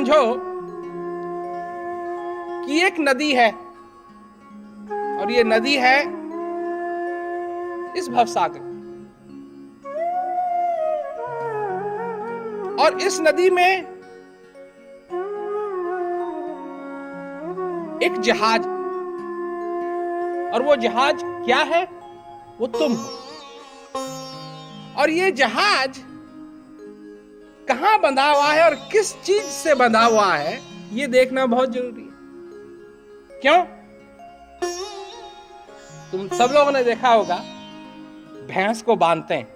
समझो कि एक नदी है और ये नदी है इस भवसागर, और इस नदी में एक जहाज, और वो जहाज क्या है? वो तुम हो। और ये जहाज कहां बंधा हुआ है और किस चीज से बंधा हुआ है, ये देखना बहुत जरूरी है। क्यों? तुम सब लोगों ने देखा होगा, भैंस को बांधते हैं।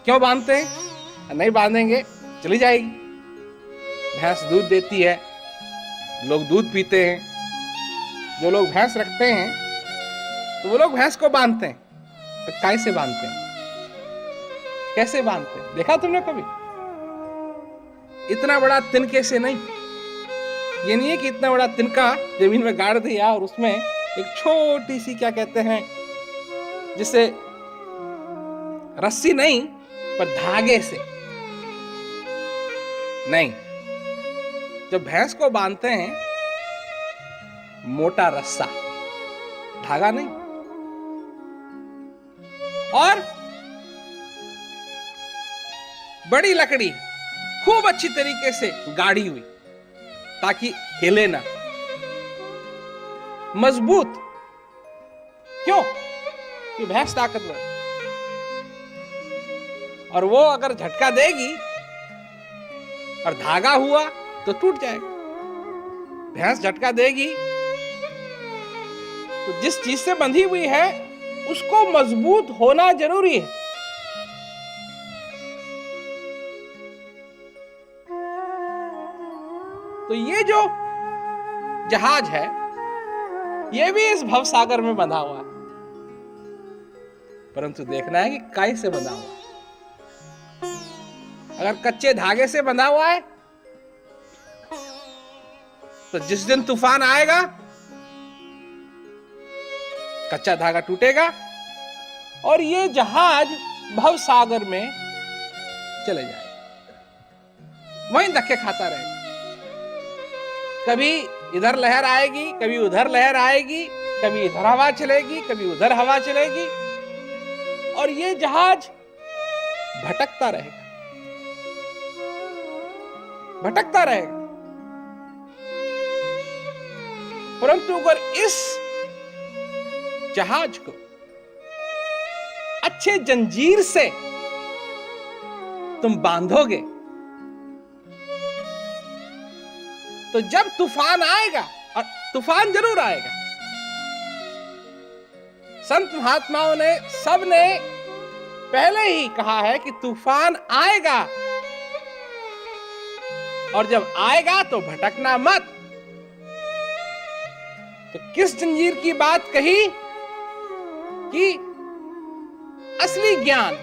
क्यों बांधते हैं? नहीं बांधेंगे चली जाएगी। भैंस दूध देती है, लोग दूध पीते हैं। जो लोग भैंस रखते हैं तो वो लोग भैंस को बांधते हैं। तो कैसे बांधते हैं? कैसे बांधते हैं? देखा तुमने कभी? इतना बड़ा तिनके से नहीं। ये नहीं है कि इतना बड़ा तिनका जमीन में गाड़ दिया और उसमें एक छोटी सी, क्या कहते हैं, जिसे रस्सी नहीं पर धागे से नहीं। जब भैंस को बांधते हैं, मोटा रस्सा, धागा नहीं, और बड़ी लकड़ी खूब अच्छी तरीके से गाड़ी हुई ताकि हिले ना, मजबूत। क्यों? कि भैंस ताकतवर, और वो अगर झटका देगी और धागा हुआ तो टूट जाएगा। भैंस झटका देगी तो जिस चीज से बंधी हुई है उसको मजबूत होना जरूरी है। तो ये जो जहाज है ये भी इस भवसागर में बंधा हुआ है, परंतु देखना है कि कैसे बंधा हुआ है। अगर कच्चे धागे से बंधा हुआ है तो जिस दिन तूफान आएगा कच्चा धागा टूटेगा और ये जहाज भवसागर में चले जाएगा, वहीं धक्के खाता रहेगा। कभी इधर लहर आएगी, कभी उधर लहर आएगी, कभी इधर हवा चलेगी, कभी उधर हवा चलेगी, और ये जहाज भटकता रहेगा, भटकता रहेगा। परंतु अगर इस जहाज को अच्छे जंजीर से तुम बांधोगे तो जब तूफान आएगा, और तूफान जरूर आएगा, संत महात्माओं ने, सब ने पहले ही कहा है कि तूफान आएगा, और जब आएगा तो भटकना मत। तो किस जंजीर की बात कही? कि असली ज्ञान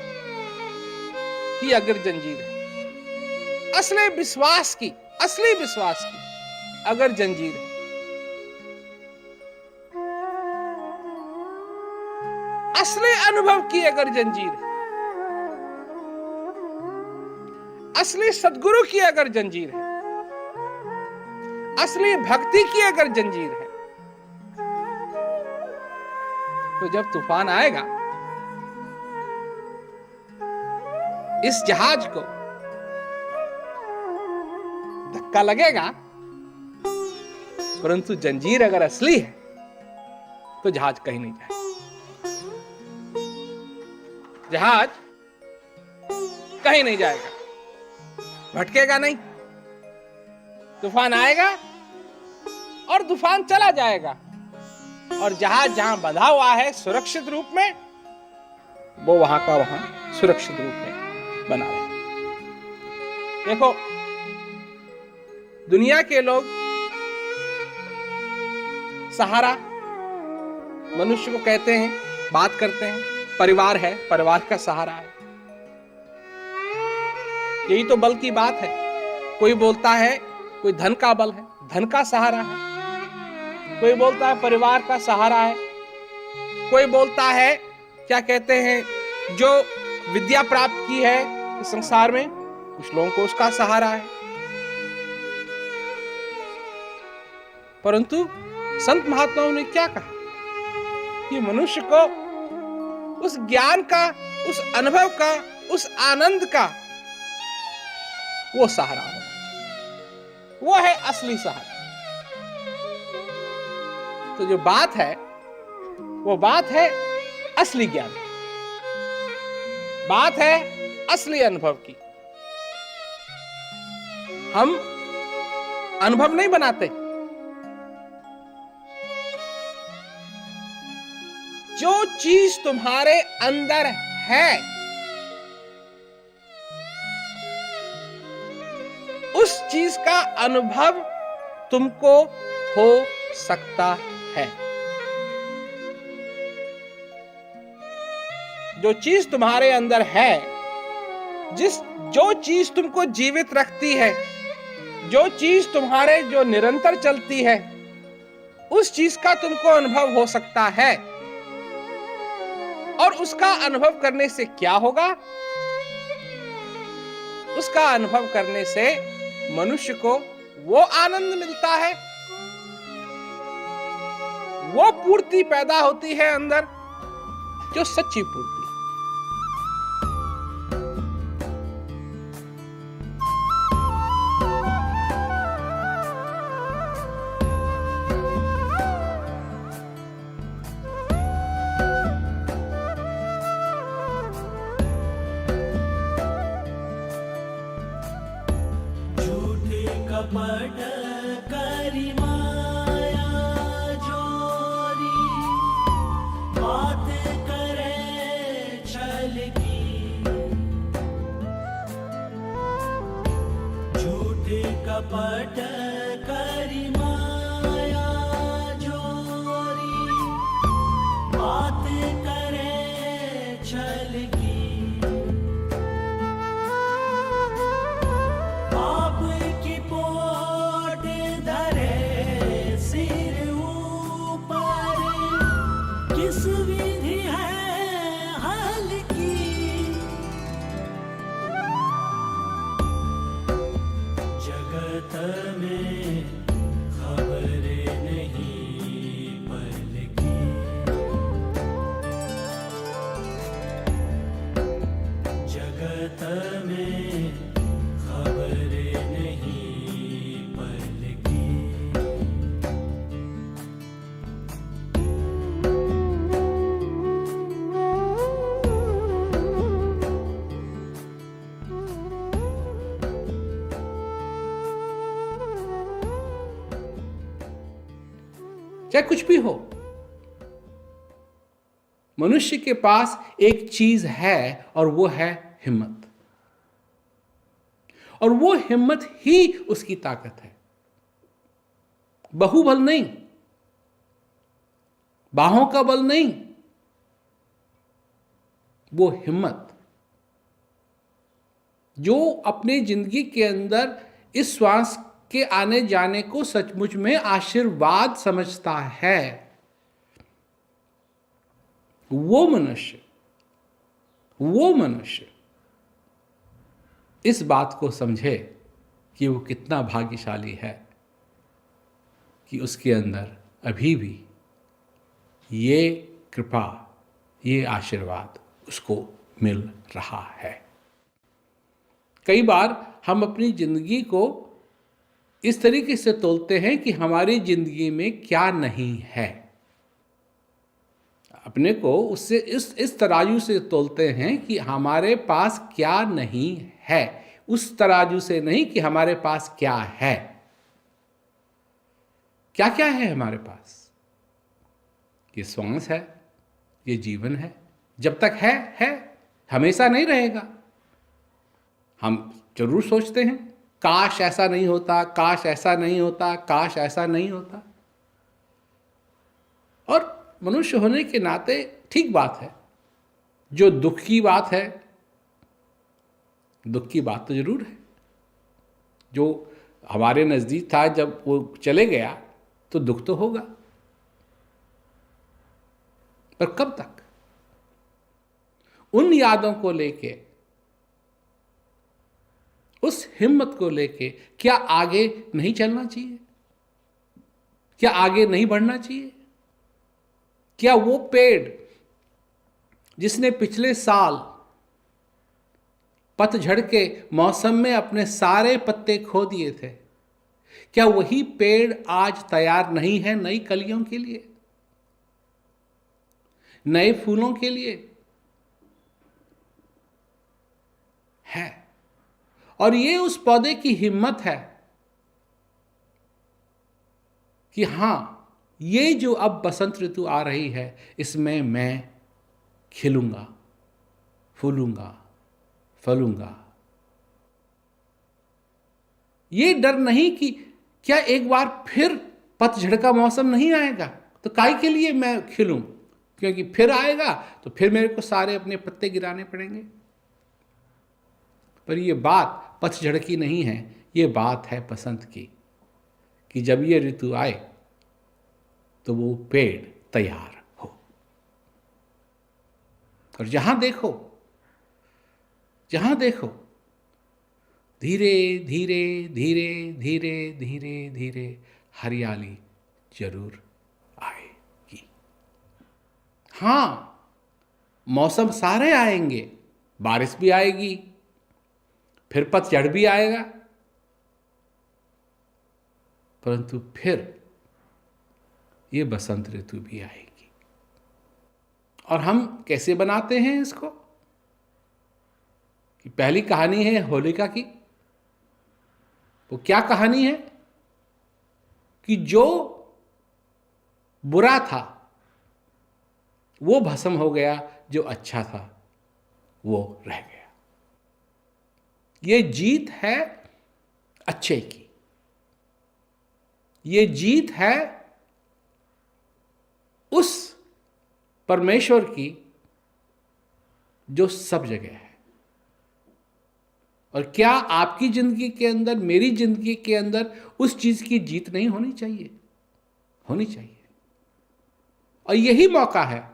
की अगर जंजीर है, असली विश्वास की, असली विश्वास की अगर जंजीर है, असली अनुभव की अगर जंजीर है, असली सद्गुरु की अगर जंजीर है, असली भक्ति की अगर जंजीर है, तो जब तूफान आएगा इस जहाज को धक्का लगेगा, परंतु जंजीर अगर असली है तो जहाज कहीं नहीं जाएगा। जहाज कहीं नहीं जाएगा, भटकेगा नहीं। तूफान आएगा और तूफान चला जाएगा, और जहाज जहां बंधा हुआ है सुरक्षित रूप में, वो वहां का वहां सुरक्षित रूप में बना रहे। देखो, दुनिया के लोग सहारा मनुष्य को कहते हैं, बात करते हैं, परिवार है, परिवार का सहारा है। यही तो बल की बात है। कोई बोलता है कोई धन का बल है, धन का सहारा है। कोई बोलता है परिवार का सहारा है। कोई बोलता है, क्या कहते हैं, जो विद्या प्राप्त की है इस संसार में, कुछ लोगों को उसका सहारा है। परंतु संत महात्माओं ने क्या कहा कि मनुष्य को उस ज्ञान का, उस अनुभव का, उस आनंद का वो सहारा होना चाहिए। वो है असली सहारा। तो जो बात है वो बात है असली ज्ञान, बात है असली अनुभव की। हम अनुभव नहीं बनाते, जो चीज तुम्हारे अंदर है उस चीज का अनुभव तुमको हो सकता है। जो चीज तुम्हारे अंदर है, जो चीज तुमको जीवित रखती है, जो चीज तुम्हारे जो निरंतर चलती है, उस चीज का तुमको अनुभव हो सकता है। और उसका अनुभव करने से क्या होगा? उसका अनुभव करने से मनुष्य को वो आनंद मिलता है, वो पूर्ति पैदा होती है अंदर, जो सच्ची पूर्ति। कपट करी माया जोरी, बात करे छल की। झूठे कपट करी माया जोरी, बात करे छल की। किस विधि है हल की, जगत में खबरें नहीं पल की। जगत में खबरें नहीं पल की। चाहे कुछ भी हो, मनुष्य के पास एक चीज है और वो है हिम्मत। और वो हिम्मत ही उसकी ताकत है, बाहुबल नहीं, बाहों का बल नहीं, वो हिम्मत जो अपने जिंदगी के अंदर इस श्वास के आने जाने को सचमुच में आशीर्वाद समझता है। वो मनुष्य इस बात को समझे कि वो कितना भाग्यशाली है कि उसके अंदर अभी भी ये कृपा, ये आशीर्वाद उसको मिल रहा है। कई बार हम अपनी जिंदगी को इस तरीके से तोलते हैं कि हमारी जिंदगी में क्या नहीं है। अपने को उससे इस तराजू से तोलते हैं कि हमारे पास क्या नहीं है, उस तराजू से नहीं कि हमारे पास क्या है। क्या क्या है हमारे पास? ये श्वास है, ये जीवन है। जब तक है, हमेशा नहीं रहेगा। हम जरूर सोचते हैं काश ऐसा नहीं होता, काश ऐसा नहीं होता, काश ऐसा नहीं होता। और मनुष्य होने के नाते ठीक बात है। जो दुख की बात है, दुख की बात तो जरूर है। जो हमारे नजदीक था, जब वो चले गया तो दुख तो होगा, पर कब तक? उन यादों को लेके, उस हिम्मत को लेके क्या आगे नहीं चलना चाहिए? क्या आगे नहीं बढ़ना चाहिए? क्या वो पेड़ जिसने पिछले साल पतझड़ के मौसम में अपने सारे पत्ते खो दिए थे, क्या वही पेड़ आज तैयार नहीं है नई कलियों के लिए, नए फूलों के लिए? है। और ये उस पौधे की हिम्मत है कि हां, ये जो अब बसंत ऋतु आ रही है, इसमें मैं खिलूंगा, फूलूंगा, फलूंगा। ये डर नहीं कि क्या एक बार फिर पतझड़ का मौसम नहीं आएगा, तो काय के लिए मैं खिलूं, क्योंकि फिर आएगा तो फिर मेरे को सारे अपने पत्ते गिराने पड़ेंगे। पर ये बात पतझड़ की नहीं है, ये बात है बसंत की, कि जब ये ऋतु आए तो वो पेड़ तैयार हो। और जहां देखो धीरे धीरे धीरे धीरे धीरे धीरे हरियाली जरूर आएगी। हां, मौसम सारे आएंगे, बारिश भी आएगी, फिर पतझड़ भी आएगा, परंतु फिर ये बसंत ऋतु भी आएगी। और हम कैसे बनाते हैं इसको? कि पहली कहानी है होलिका की। वो क्या कहानी है? कि जो बुरा था वो भस्म हो गया, जो अच्छा था वो रह गया। ये जीत है अच्छे की, ये जीत है उस परमेश्वर की जो सब जगह है। और क्या आपकी जिंदगी के अंदर, मेरी जिंदगी के अंदर उस चीज की जीत नहीं होनी चाहिए? होनी चाहिए। और यही मौका है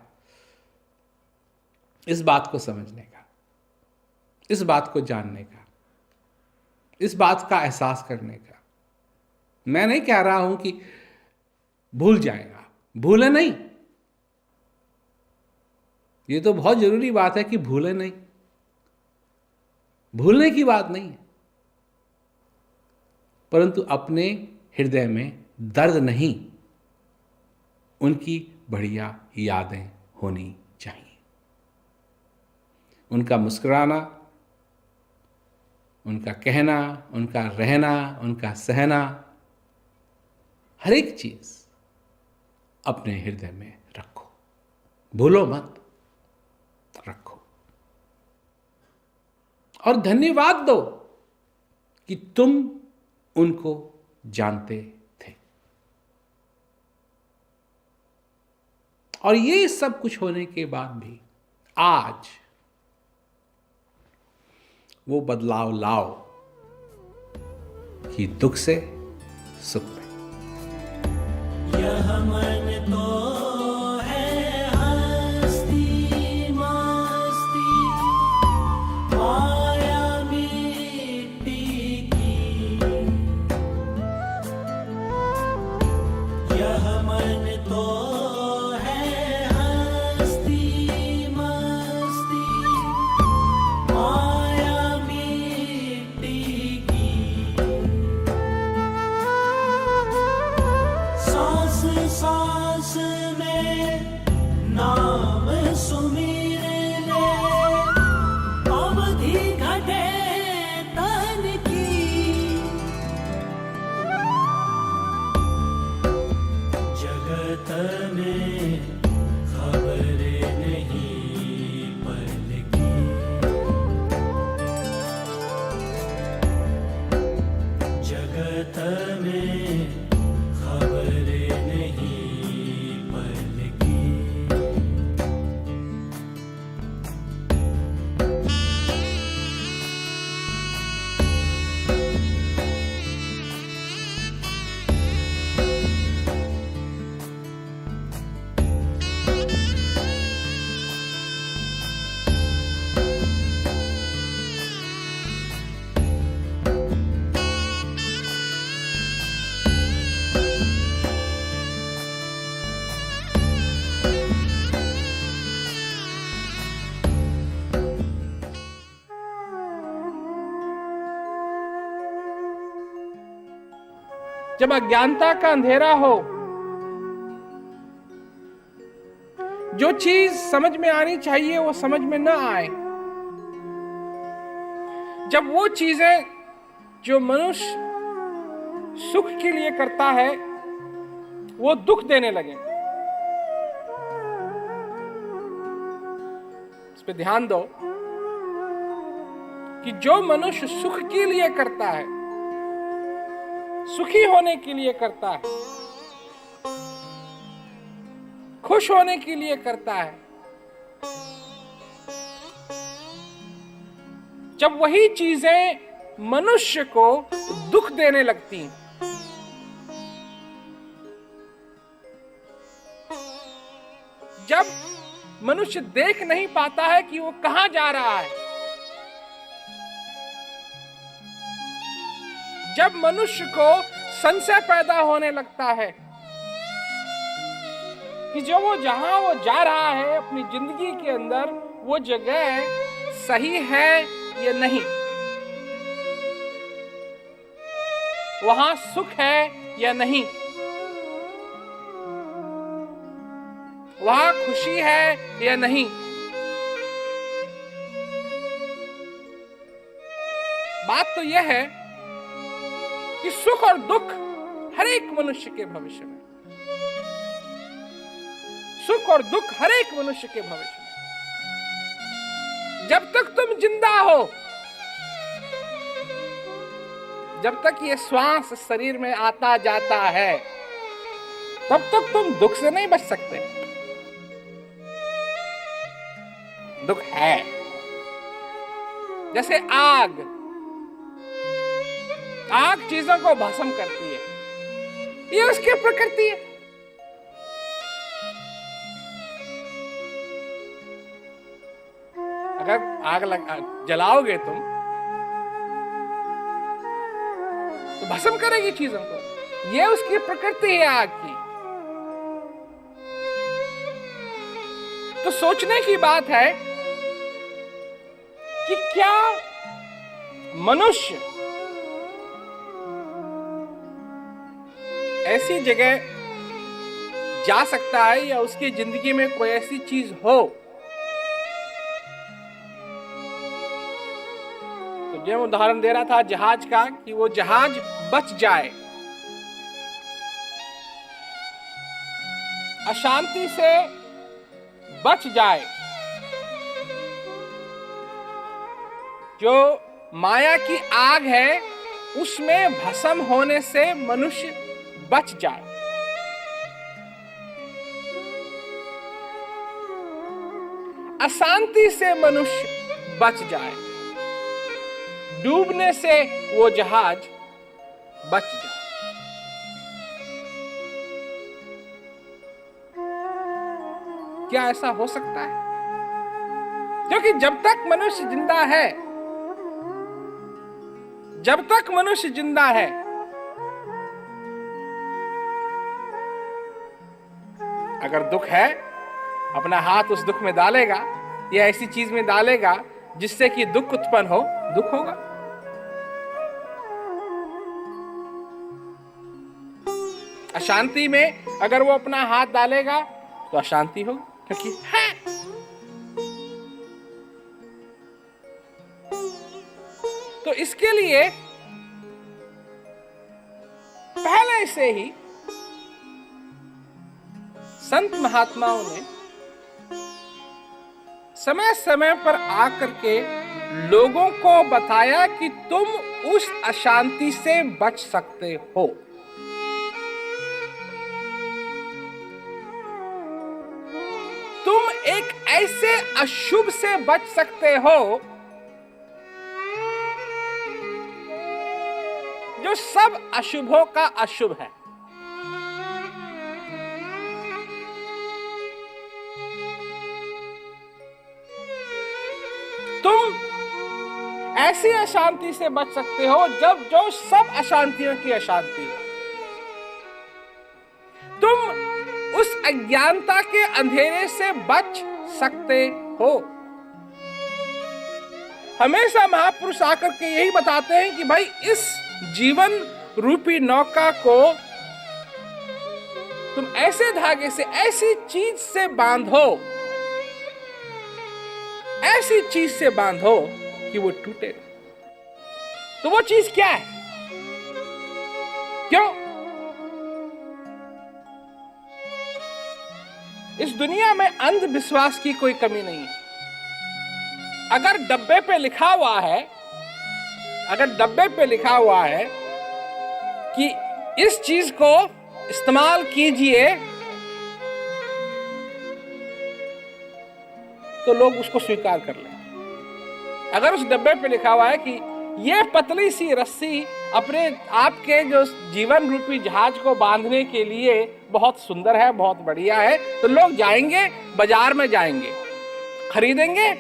इस बात को समझने का, इस बात को जानने का, इस बात का एहसास करने का। मैं नहीं कह रहा हूं कि भूल जाएगा, भूले नहीं। ये तो बहुत जरूरी बात है कि भूले नहीं, भूलने की बात नहीं है, परंतु अपने हृदय में दर्द नहीं, उनकी बढ़िया यादें होनी चाहिए। उनका मुस्कुराना, उनका कहना, उनका रहना, उनका सहना, हर एक चीज अपने हृदय में रखो, भूलो मत, रखो। और धन्यवाद दो कि तुम उनको जानते थे। और ये सब कुछ होने के बाद भी आज वो बदलाव लाओ कि दुख से सुख में। यह मन तो है हस्ती मस्ती, माया मिट्टी की। यह मन तो है हस्ती मस्ती, माया मिट्टी की। सांस सांस में नाम सुमिर ले, अवधि घटे तन की। जगत में खबरें नहीं पल की। जगत में खबरें नहीं पल की। जब अज्ञानता का अंधेरा हो, जो चीज समझ में आनी चाहिए वो समझ में ना आए, जब वो चीजें जो मनुष्य सुख के लिए करता है वो दुख देने लगे। इस पे ध्यान दो कि जो मनुष्य सुख के लिए करता है, सुखी होने के लिए करता है, खुश होने के लिए करता है, जब वही चीजें मनुष्य को दुख देने लगती हैं, जब मनुष्य देख नहीं पाता है कि वो कहां जा रहा है, जब मनुष्य को संशय पैदा होने लगता है कि जो वो जहां वो जा रहा है अपनी जिंदगी के अंदर, वो जगह सही है या नहीं, वहां सुख है या नहीं, वहां खुशी है या नहीं। बात तो यह है कि सुख और दुख हर एक मनुष्य के भविष्य में, सुख और दुख हर एक मनुष्य के भविष्य में, जब तक तुम जिंदा हो, जब तक ये श्वास शरीर में आता जाता है, तब तक तुम दुख से नहीं बच सकते। दुख है जैसे आग, आग चीजों को भस्म करती है, ये उसकी प्रकृति है। अगर आग जलाओगे तुम तो भस्म करेगी चीजों को, ये उसकी प्रकृति है आग की। तो सोचने की बात है कि क्या मनुष्य ऐसी जगह जा सकता है या उसकी जिंदगी में कोई ऐसी चीज हो तो जो उदाहरण दे रहा था जहाज का, कि वो जहाज बच जाए, अशांति से बच जाए, जो माया की आग है उसमें भस्म होने से मनुष्य बच जाए। अशांति से मनुष्य बच जाए, डूबने से वो जहाज बच जाए। क्या ऐसा हो सकता है? क्योंकि जब तक मनुष्य जिंदा है, जब तक मनुष्य जिंदा है, अगर दुख है अपना हाथ उस दुख में डालेगा या ऐसी चीज में डालेगा जिससे कि दुख उत्पन्न हो, दुख होगा। अशांति में अगर वो अपना हाथ डालेगा तो अशांति होगी, क्योंकि है। तो इसके लिए पहले से ही संत महात्माओं ने समय समय पर आकर के लोगों को बताया कि तुम उस अशांति से बच सकते हो। तुम एक ऐसे अशुभ से बच सकते हो जो सब अशुभों का अशुभ है। तुम ऐसी अशांति से बच सकते हो जब जो सब अशांतियों की अशांति है। तुम उस अज्ञानता के अंधेरे से बच सकते हो। हमेशा महापुरुष आकर के यही बताते हैं कि भाई इस जीवन रूपी नौका को तुम ऐसे धागे से, ऐसी चीज से बांधो, ऐसी चीज से बांधो कि वो टूटे। तो वो चीज क्या है? क्यों? इस दुनिया में अंधविश्वास की कोई कमी नहीं है। अगर डब्बे पे लिखा हुआ है, अगर डब्बे पे लिखा हुआ है कि इस चीज को इस्तेमाल कीजिए, तो लोग उसको स्वीकार कर लें। अगर उस डब्बे पे लिखा हुआ है कि ये पतली सी रस्सी अपने आपके जो जीवन रूपी जहाज को बांधने के लिए बहुत सुंदर है, बहुत बढ़िया है, तो लोग जाएंगे, बाजार में जाएंगे, खरीदेंगे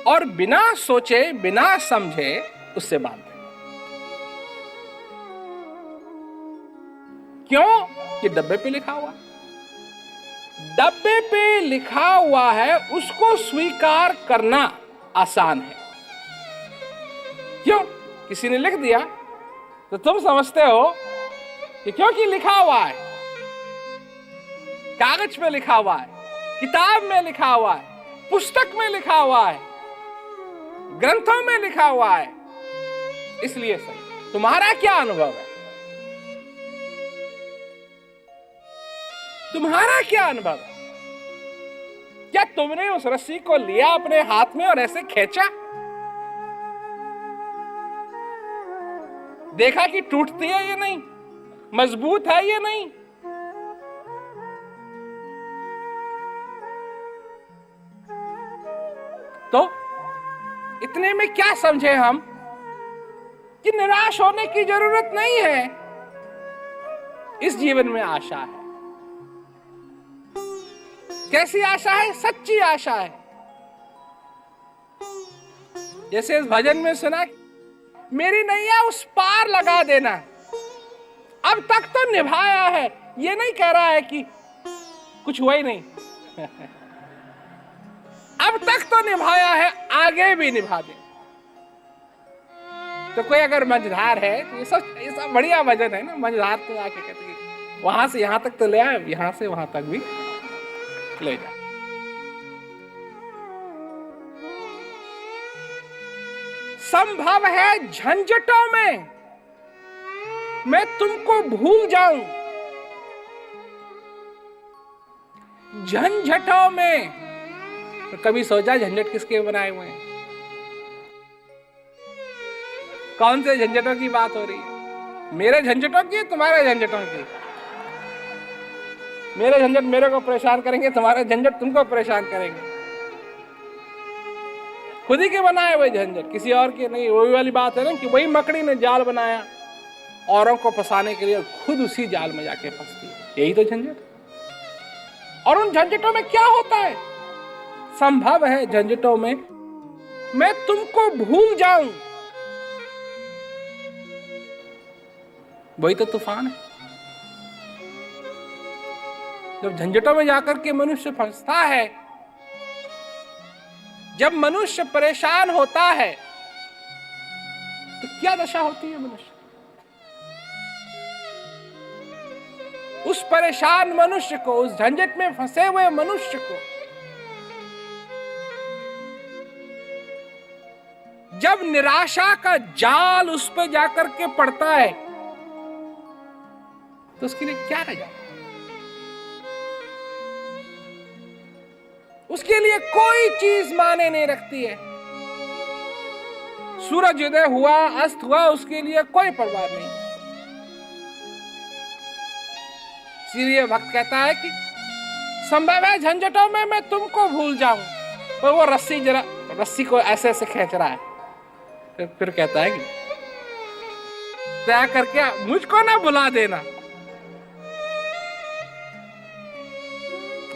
और बिना सोचे, बिना समझे उससे बांधेंगे। क्यों? कि डब्बे पे लिखा हुआ। डब्बे पे लिखा हुआ है, उसको स्वीकार करना आसान है। क्यों? किसी ने लिख दिया तो तुम समझते हो कि क्योंकि लिखा हुआ है, कागज पे लिखा हुआ है, किताब में लिखा हुआ है, पुस्तक में लिखा हुआ है, ग्रंथों में लिखा हुआ है, इसलिए सही। तुम्हारा क्या अनुभव है? तुम्हारा क्या अनुभव है? क्या तुमने उस रस्सी को लिया अपने हाथ में और ऐसे खींचा, देखा कि टूटती है या नहीं, मजबूत है या नहीं? तो इतने में क्या समझे हम कि निराश होने की जरूरत नहीं है। इस जीवन में आशा है। कैसी आशा है? सच्ची आशा है। जैसे इस भजन में सुना, मेरी नैया उस पार लगा देना। अब तक तो निभाया है, ये नहीं कह रहा है कि कुछ हुआ ही नहीं। अब तक तो निभाया है, आगे भी निभा दे। तो कोई अगर मझधार है तो ये सब बढ़िया भजन है ना। मझधार तो आके कहते हैं वहां से यहां तक तो ले आए, यहां से वहां तक भी ले जा। संभव है झंझटों में मैं तुमको भूल जाऊं, झंझटों में। तो कभी सोचा झंझट किसके बनाए हुए हैं? कौन से झंझटों की बात हो रही है? मेरे झंझटों की, तुम्हारे झंझटों की? मेरे झंझट मेरे को परेशान करेंगे, तुम्हारे झंझट तुमको परेशान करेंगे। खुद ही के बनाए हुए झंझट, किसी और के नहीं। वही वाली बात है ना कि वही मकड़ी ने जाल बनाया औरों को फंसाने के लिए, खुद उसी जाल में जाके फंसती है। यही तो झंझट। और उन झंझटों में क्या होता है? संभव है झंझटों में मैं तुमको भूल जाऊं। वही तो तूफान है। जब झंझटों में जाकर के मनुष्य फंसता है, जब मनुष्य परेशान होता है, तो क्या दशा होती है मनुष्य? उस परेशान मनुष्य को, उस झंझट में फंसे हुए मनुष्य को जब निराशा का जाल उस पे जाकर के पड़ता है, तो उसके लिए क्या रह जाता? उसके लिए कोई चीज माने नहीं रखती है। सूरज उदय हुआ, अस्त हुआ, उसके लिए कोई परवाह नहीं। इसीलिए भक्त कहता है कि संभव है झंझटों में मैं तुमको भूल जाऊं। पर वो रस्सी को ऐसे ऐसे खींच रहा है। फिर कहता है कि दया करके मुझको ना भुला देना,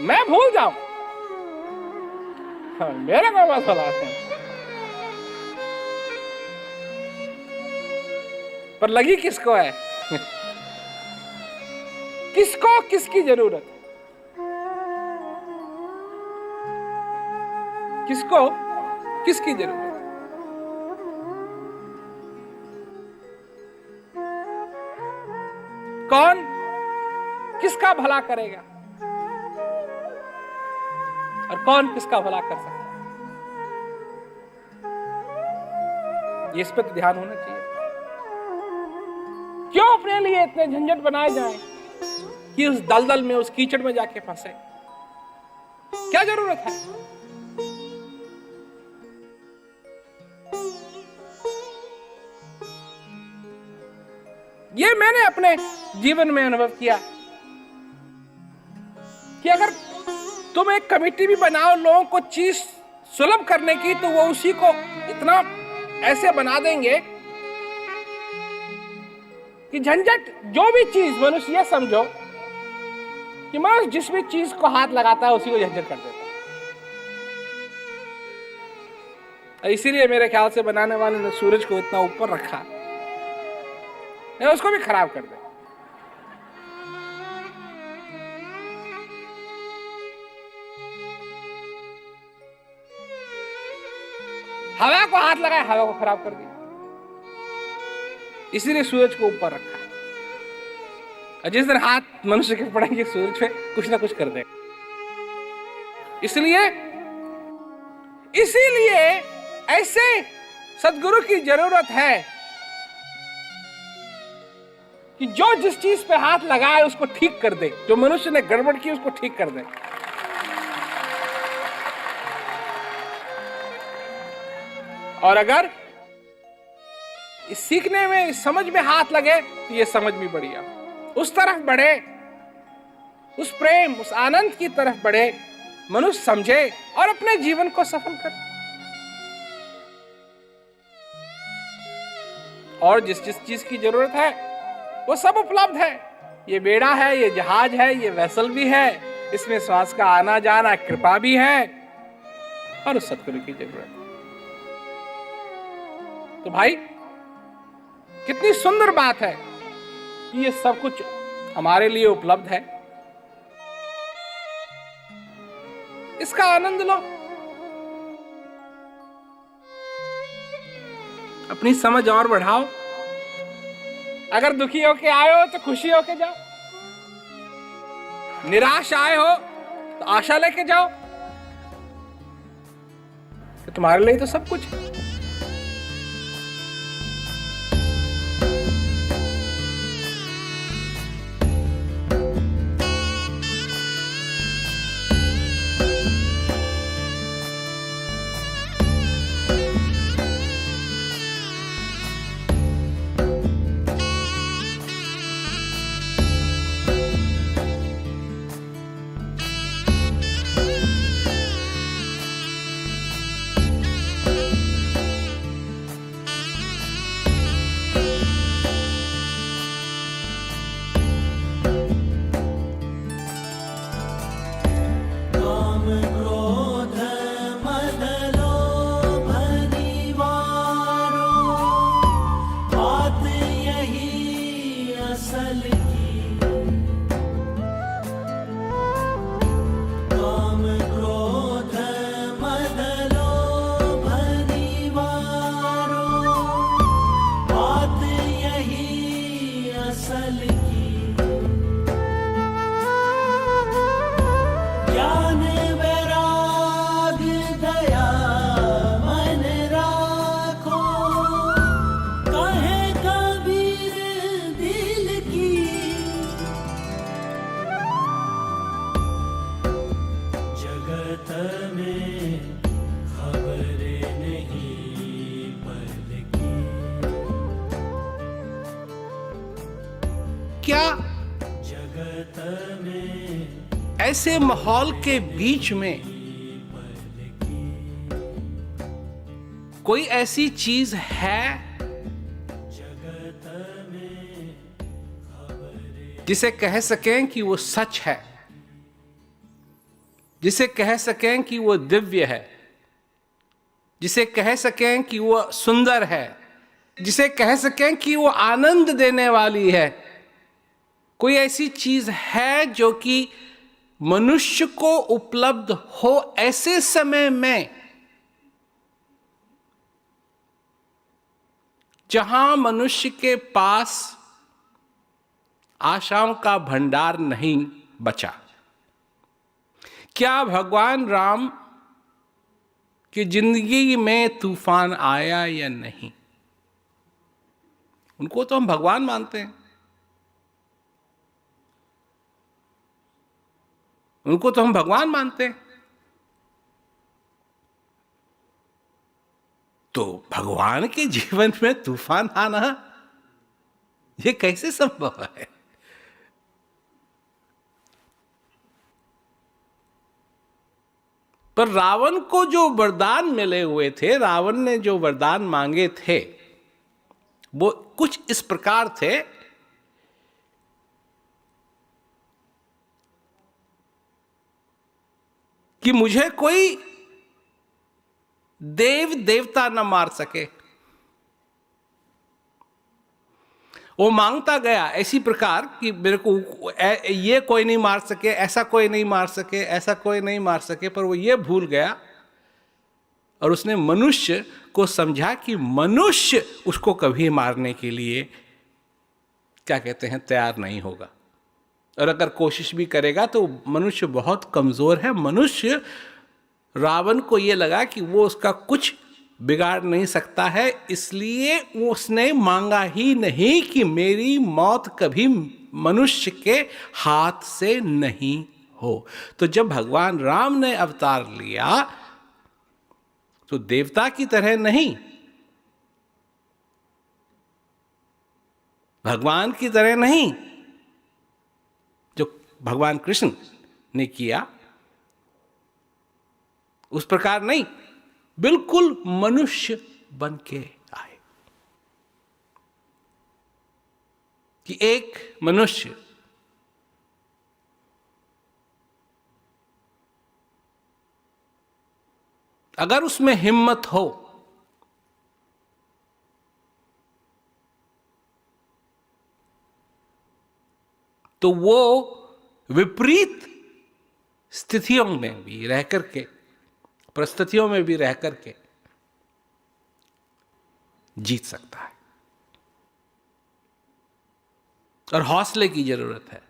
मैं भूल जाऊं, मेरे को मत भुला देना। पर लगी किसको है? किसको किसकी जरूरत है? किसको किसकी जरूरत है? कौन किसका भला करेगा और कौन किसका भला कर सकता है, इस पर तो ध्यान होना चाहिए। क्यों अपने लिए इतने झंझट बनाए जाएं कि उस दलदल में, उस कीचड़ में जाके फंसे? क्या जरूरत है? ये मैंने अपने जीवन में अनुभव किया कि अगर तुम एक कमेटी भी बनाओ लोगों को चीज सुलभ करने की, तो वो उसी को इतना ऐसे बना देंगे कि झंझट, जो भी चीज मनुष्य, ये समझो कि मनुष्य जिस भी चीज को हाथ लगाता है उसी को झंझट कर देता है। इसीलिए मेरे ख्याल से बनाने वाले ने सूरज को इतना ऊपर रखा, उसको भी खराब कर दे। हवा को हाथ लगाया, हवा को खराब कर दिया। इसीलिए सूरज को ऊपर रखा है, और जिस दिन हाथ मनुष्य के पड़ेंगे सूरज पे, कुछ ना कुछ कर देगा। इसीलिए ऐसे सदगुरु की जरूरत है कि जो जिस चीज पे हाथ लगाए उसको ठीक कर दे, जो मनुष्य ने गड़बड़ की उसको ठीक कर दे। और अगर इस सीखने में, इस समझ में हाथ लगे तो ये समझ भी बढ़िया, उस तरफ बढ़े, उस प्रेम, उस आनंद की तरफ बढ़े, मनुष्य समझे और अपने जीवन को सफल करे। और जिस जिस चीज की जरूरत है वो सब उपलब्ध है। ये बेड़ा है, ये जहाज है, ये वेसल भी है, इसमें श्वास का आना जाना, कृपा भी है, और उस सतगुरु की जरूरत है। तो भाई, कितनी सुंदर बात है कि ये सब कुछ हमारे लिए उपलब्ध है। इसका आनंद लो, अपनी समझ और बढ़ाओ। अगर दुखी होके आए हो तो खुशी होके जाओ, निराश आए हो तो आशा लेके जाओ कि तुम्हारे लिए तो सब कुछ है। क्या ऐसे माहौल के बीच में कोई ऐसी चीज है जिसे कह सकें कि वो सच है, जिसे कह सकें कि वो दिव्य है, जिसे कह सकें कि वो सुंदर है, जिसे कह सकें कि वो आनंद देने वाली है? कोई ऐसी चीज है जो कि मनुष्य को उपलब्ध हो ऐसे समय में जहां मनुष्य के पास आशाओं का भंडार नहीं बचा। क्या भगवान राम की जिंदगी में तूफान आया या नहीं? उनको तो हम भगवान मानते हैं, उनको तो हम भगवान मानते हैं। तो भगवान के जीवन में तूफान आना ये कैसे संभव है? पर रावण को जो वरदान मिले हुए थे, रावण ने जो वरदान मांगे थे, वो कुछ इस प्रकार थे कि मुझे कोई देव देवता न मार सके। वो मांगता गया ऐसी प्रकार कि मेरे को ये कोई नहीं मार सके, ऐसा कोई नहीं मार सके, ऐसा कोई नहीं मार सके। पर वो ये भूल गया और उसने मनुष्य को समझा कि मनुष्य उसको कभी मारने के लिए क्या कहते हैं तैयार नहीं होगा, और अगर कोशिश भी करेगा तो मनुष्य बहुत कमजोर है। मनुष्य, रावण को ये लगा कि वो उसका कुछ बिगाड़ नहीं सकता है, इसलिए उसने मांगा ही नहीं कि मेरी मौत कभी मनुष्य के हाथ से नहीं हो। तो जब भगवान राम ने अवतार लिया तो देवता की तरह नहीं, भगवान की तरह नहीं, जो भगवान कृष्ण ने किया उस प्रकार नहीं, बिल्कुल मनुष्य बन के आए। कि एक मनुष्य अगर उसमें हिम्मत हो तो वो विपरीत स्थितियों में भी रह करके, परिस्थितियों में भी रह करके जीत सकता है। और हौसले की जरूरत है।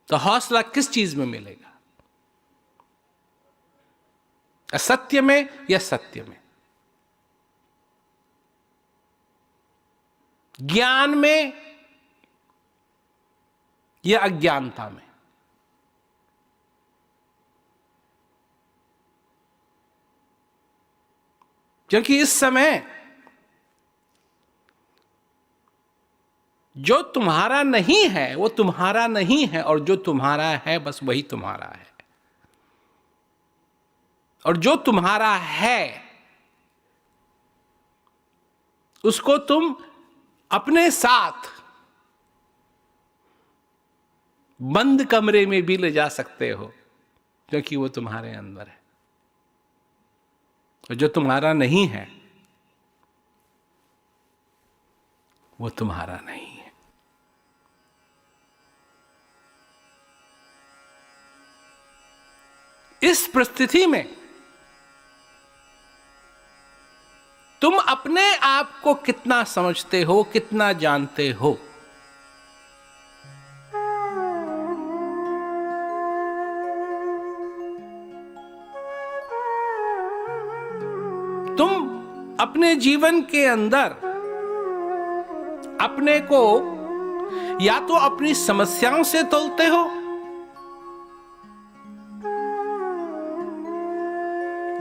तो हौसला किस चीज में मिलेगा? असत्य में या सत्य में? ज्ञान में या अज्ञानता में? क्योंकि इस समय जो तुम्हारा नहीं है वो तुम्हारा नहीं है, और जो तुम्हारा है बस वही तुम्हारा है। और जो तुम्हारा है उसको तुम अपने साथ बंद कमरे में भी ले जा सकते हो, क्योंकि वो तुम्हारे अंदर है। और जो तुम्हारा नहीं है वो तुम्हारा नहीं है। इस परिस्थिति में तुम अपने आप को कितना समझते हो, कितना जानते हो? तुम अपने जीवन के अंदर अपने को या तो अपनी समस्याओं से तोलते हो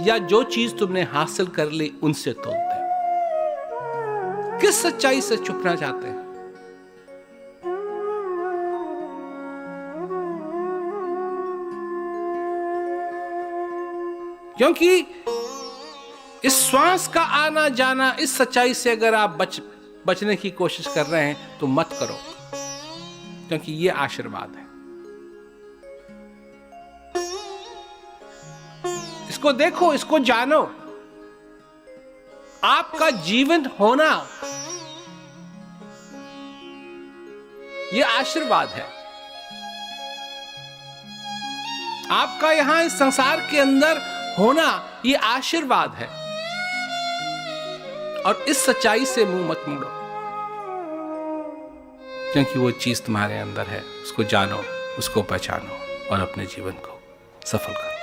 या जो चीज तुमने हासिल कर ली उनसे तोलते हो। किस सच्चाई से छुपना चाहते हैं? क्योंकि इस श्वास का आना जाना, इस सच्चाई से अगर आप बचने की कोशिश कर रहे हैं तो मत करो, क्योंकि ये आशीर्वाद है। इसको देखो, इसको जानो। आपका जीवन होना ये आशीर्वाद है। आपका यहां इस संसार के अंदर होना ये आशीर्वाद है। और इस सच्चाई से मुंह मत मोड़ो। सत्यों की वो चीज़ तुम्हारे अंदर है, उसको जानो, उसको पहचानो और अपने जीवन को सफल करो।